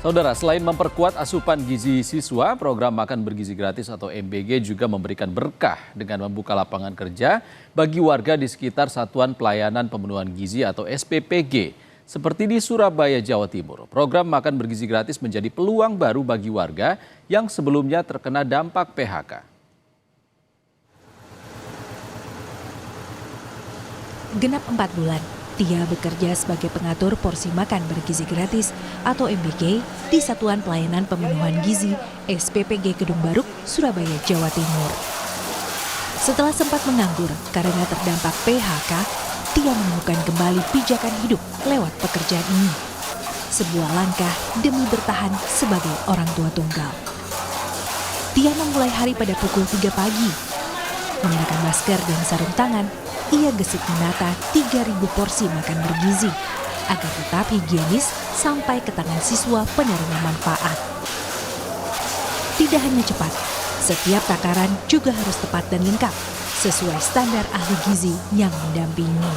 Saudara, selain memperkuat asupan gizi siswa, program Makan Bergizi Gratis atau MBG juga memberikan berkah dengan membuka lapangan kerja bagi warga di sekitar Satuan Pelayanan Pemenuhan Gizi atau SPPG. Seperti di Surabaya, Jawa Timur, program Makan Bergizi Gratis menjadi peluang baru bagi warga yang sebelumnya terkena dampak PHK. Genap 4 bulan, Tia bekerja sebagai pengatur porsi makan bergizi gratis atau MBG di Satuan Pelayanan Pemenuhan Gizi SPPG Kedung Baruk, Surabaya, Jawa Timur. Setelah sempat menganggur karena terdampak PHK, Tia menemukan kembali pijakan hidup lewat pekerjaan ini. Sebuah langkah demi bertahan sebagai orang tua tunggal. Tia memulai hari pada pukul 3 pagi. Menggunakan masker dan sarung tangan, ia gesit menata 3.000 porsi makan bergizi agar tetap higienis sampai ke tangan siswa penerima manfaat. Tidak hanya cepat, setiap takaran juga harus tepat dan lengkap sesuai standar ahli gizi yang mendampingi.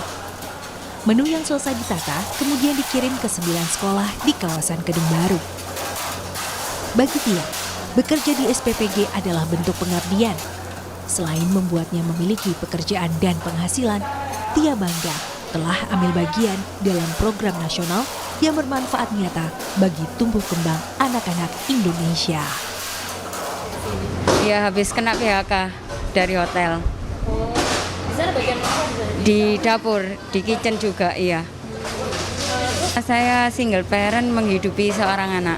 Menu yang selesai ditata kemudian dikirim ke 9 sekolah di kawasan Kedung Baruk. Bagi Tia, bekerja di SPPG adalah bentuk pengabdian. Selain membuatnya memiliki pekerjaan dan penghasilan, Tia bangga telah ambil bagian dalam program nasional yang bermanfaat nyata bagi tumbuh kembang anak-anak Indonesia. Ya, habis kena PHK dari hotel. Di sana bagian apa? Di dapur, di kitchen juga, iya. Saya single parent menghidupi seorang anak.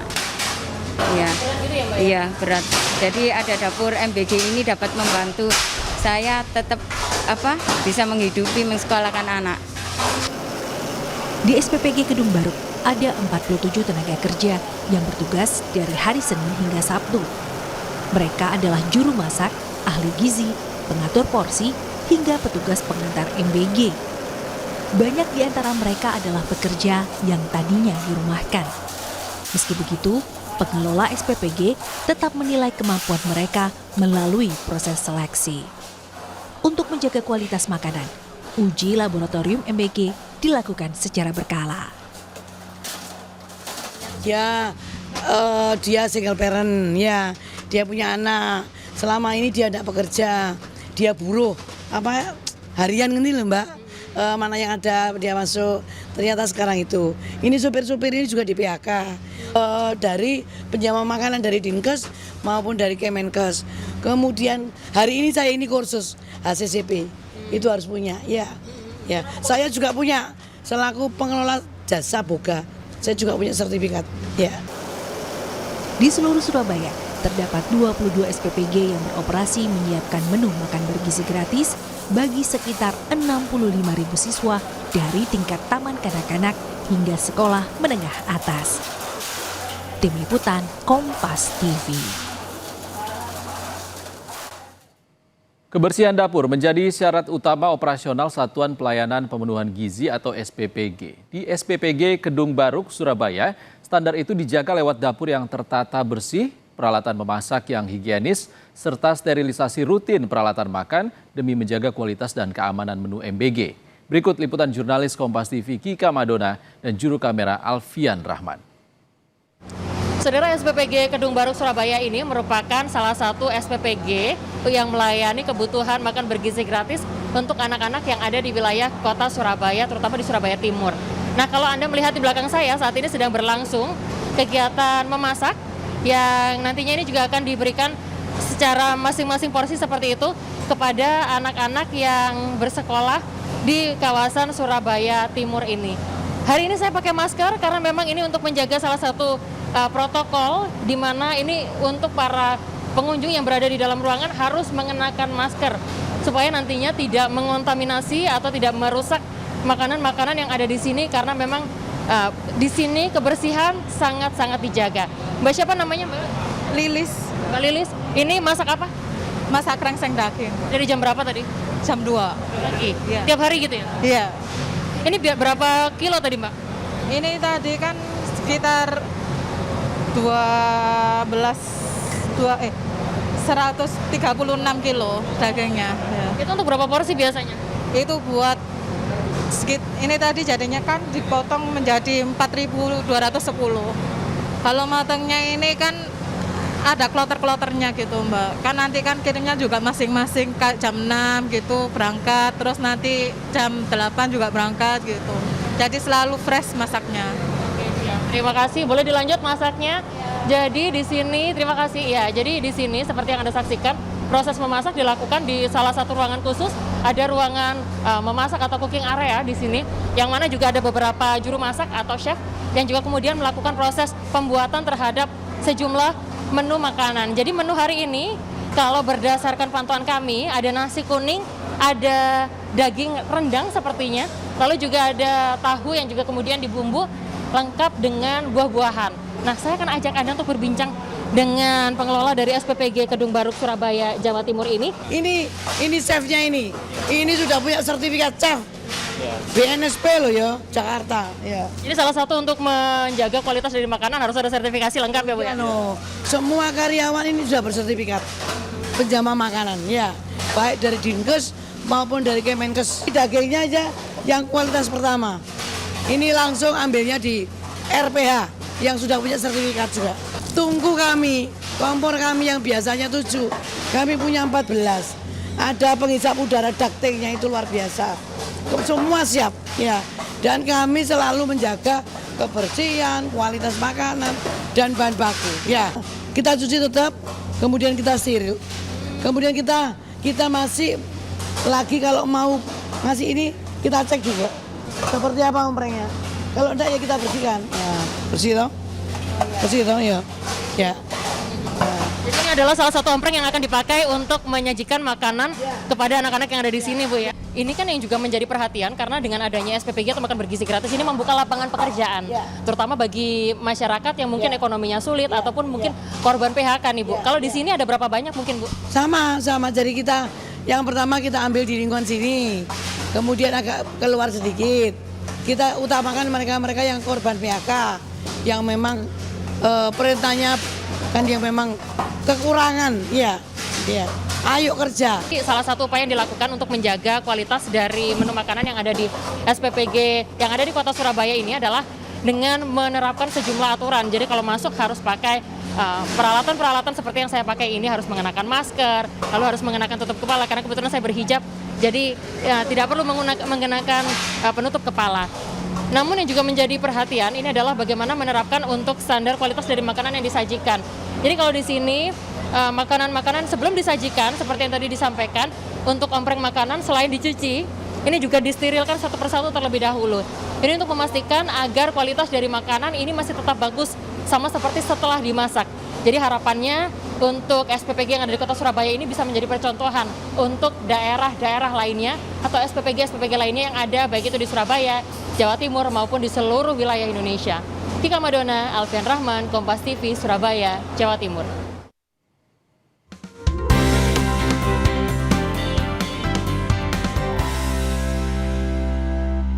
Iya. Gitu ya, Mbak? Iya, berat. Jadi ada dapur MBG ini dapat membantu saya tetap bisa menghidupi mensekolahkan anak. Di SPPG Kedung Baruk ada 47 tenaga kerja yang bertugas dari hari Senin hingga Sabtu. Mereka adalah juru masak, ahli gizi, pengatur porsi, hingga petugas pengantar MBG. Banyak di antara mereka adalah pekerja yang tadinya dirumahkan. Meski begitu, pengelola SPPG tetap menilai kemampuan mereka melalui proses seleksi. Untuk menjaga kualitas makanan, uji laboratorium MBG dilakukan secara berkala. Ya, dia single parent, ya, dia punya anak. Selama ini dia tidak bekerja, dia buruh, harian ini loh Mbak. Mana yang ada dia masuk, ternyata sekarang itu. Ini supir-supir ini juga di PHK. Dari penjamin makanan dari Dinkes maupun dari Kemenkes. Kemudian hari ini saya ini kursus HCCP, itu harus punya. Ya, saya juga punya selaku pengelola jasa boga. Saya juga punya sertifikat. Ya. Di seluruh Surabaya terdapat 22 SPPG yang beroperasi menyiapkan menu makan bergizi gratis bagi sekitar 65.000 siswa dari tingkat taman kanak-kanak hingga sekolah menengah atas. Tim Liputan Kompas TV. Kebersihan dapur menjadi syarat utama operasional Satuan Pelayanan Pemenuhan Gizi atau SPPG. Di SPPG Kedung Baruk, Surabaya, standar itu dijaga lewat dapur yang tertata bersih, peralatan memasak yang higienis, serta sterilisasi rutin peralatan makan demi menjaga kualitas dan keamanan menu MBG. Berikut liputan jurnalis Kompas TV Kika Madona dan juru kamera Alfian Rahman. Saudara, SPPG Kedung Baruk Surabaya ini merupakan salah satu SPPG yang melayani kebutuhan makan bergizi gratis untuk anak-anak yang ada di wilayah kota Surabaya, terutama di Surabaya Timur. Nah, kalau Anda melihat di belakang saya, saat ini sedang berlangsung kegiatan memasak yang nantinya ini juga akan diberikan secara masing-masing porsi seperti itu kepada anak-anak yang bersekolah di kawasan Surabaya Timur ini. Hari ini saya pakai masker karena memang ini untuk menjaga salah satu protokol di mana ini untuk para pengunjung yang berada di dalam ruangan harus mengenakan masker supaya nantinya tidak mengontaminasi atau tidak merusak makanan-makanan yang ada di sini karena memang di sini kebersihan sangat-sangat dijaga. Mbak siapa namanya, Mbak? Lilis. Mbak Lilis, ini masak apa? Masak krengseng daging. Dari jam berapa tadi? Jam 2. Pagi. Iya. Tiap hari gitu ya? Iya. Ini berapa kilo tadi, Mbak? Ini tadi kan sekitar 136 kilo dagingnya. Ya. Itu untuk berapa porsi biasanya? Itu buat ini tadi jadinya kan dipotong menjadi 4.210. Kalau matangnya ini kan ada kloter-kloternya gitu Mbak. Kan nanti kan kirimnya juga masing-masing kayak jam 6 gitu berangkat, terus nanti jam 8 juga berangkat gitu. Jadi selalu fresh masaknya. Terima kasih. Boleh dilanjut masaknya? Jadi di sini, terima kasih. Ya, jadi di sini seperti yang Anda saksikan, proses memasak dilakukan di salah satu ruangan khusus. Ada ruangan memasak atau cooking area di sini, yang mana juga ada beberapa juru masak atau chef yang juga kemudian melakukan proses pembuatan terhadap sejumlah menu makanan. Jadi menu hari ini, kalau berdasarkan pantauan kami, ada nasi kuning, ada daging rendang sepertinya, lalu juga ada tahu yang juga kemudian dibumbu lengkap dengan buah-buahan. Nah, saya akan ajak Anda untuk berbincang dengan pengelola dari SPPG Kedung Baruk Surabaya, Jawa Timur ini. Ini chefnya ini sudah punya sertifikat chef. BNSP loh ya, Jakarta. Ya. Ini salah satu untuk menjaga kualitas dari makanan harus ada sertifikasi lengkap ya Bu ya? Semua karyawan ini sudah bersertifikat penjama makanan ya, baik dari Dinkes maupun dari Kemenkes. Dagingnya aja yang kualitas pertama. Ini langsung ambilnya di RPH yang sudah punya sertifikat juga. Tungku kami, kompor kami yang biasanya 7, kami punya 14. Ada penghisap udara ductingnya itu luar biasa. Semua siap ya. Dan kami selalu menjaga kebersihan, kualitas makanan dan bahan baku. Ya, kita cuci tetap, kemudian kita steril. Kemudian kita masih lagi kalau mau ngasih ini kita cek juga seperti apa omprengnya. Kalau enggak ya kita bersihkan. Ya, bersih toh? Bersih toh ya. Ya. Jadi ini adalah salah satu ompreng yang akan dipakai untuk menyajikan makanan kepada anak-anak yang ada di sini, Bu ya. Ini kan yang juga menjadi perhatian karena dengan adanya SPPG atau makan bergizi gratis ini membuka lapangan pekerjaan, terutama bagi masyarakat yang mungkin ekonominya sulit ataupun mungkin korban PHK nih, Bu. Kalau di sini ada berapa banyak mungkin, Bu? Sama. Jadi kita yang pertama kita ambil di lingkungan sini, kemudian agak keluar sedikit. Kita utamakan mereka-mereka yang korban PHK, yang memang perintahnya kan yang memang kekurangan, ya. Ayo kerja. Salah satu upaya yang dilakukan untuk menjaga kualitas dari menu makanan yang ada di SPPG yang ada di Kota Surabaya ini adalah dengan menerapkan sejumlah aturan. Jadi kalau masuk harus pakai peralatan-peralatan seperti yang saya pakai ini, harus mengenakan masker, lalu harus mengenakan tutup kepala karena kebetulan saya berhijab. Jadi tidak perlu mengenakan penutup kepala. Namun yang juga menjadi perhatian ini adalah bagaimana menerapkan untuk standar kualitas dari makanan yang disajikan. Jadi kalau di sini makanan-makanan sebelum disajikan seperti yang tadi disampaikan, untuk ompreng makanan selain dicuci, ini juga disterilkan satu persatu terlebih dahulu. Ini untuk memastikan agar kualitas dari makanan ini masih tetap bagus sama seperti setelah dimasak. Jadi harapannya untuk SPPG yang ada di Kota Surabaya ini bisa menjadi percontohan untuk daerah-daerah lainnya atau SPPG lainnya yang ada baik itu di Surabaya, Jawa Timur maupun di seluruh wilayah Indonesia. Tika Madona, Alfian Rahman, Kompas TV, Surabaya, Jawa Timur.